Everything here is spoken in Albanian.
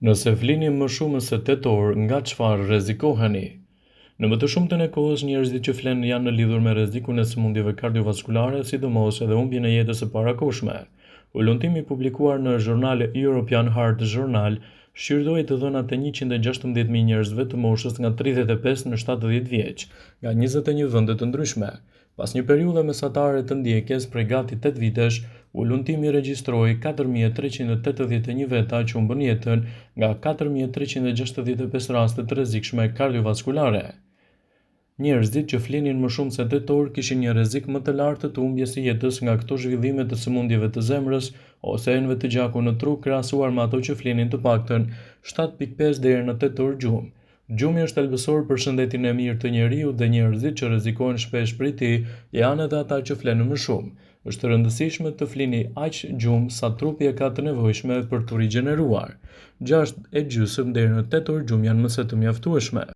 Nëse flini më shumë se 8 orë, nga çfarë rrezikoheni? Në më të shumtën e kohës, njerëzit që flen janë në lidhur me rrezikun e sëmundjeve kardiovaskulare, sidomos edhe humbjen e jetës së parakohshme. Ulëntimi publikuar në zhurnale European Heart Journal shqyrtoi të dhënat e 116.000 njerëzve të moshës nga 35 në 70 vjeç, nga 21 vende të ndryshme. Pas një periudhe mesatare të ndjekjes prej gati 8 vitesh, ulëntimi regjistroi 4.381 veta që humbën jetën nga 4.365 raste të rrezikshme kardiovaskulare. Njerëzit që flinin më shumë se 8 orë kishin një rrezik më të lartë të humbjes së jetës nga këto zhvillime të sëmundjeve të zemrës ose enëve të gjakut në tru krahasuar me ato që flinin të paktën 7.5 deri në 8 orë gjumë. Gjumi është thelbësor për shëndetin e mirë të njeriut dhe njerëzit që rrezikohen shpesh prej tij janë edhe ata që flenë më shumë. Është e rëndësishme të flini aq gjumë sa trupi e ka të nevojshme për t'u rigjeneruar. 6,5 deri në 8 orë gjumë janë më se të mjaftueshme.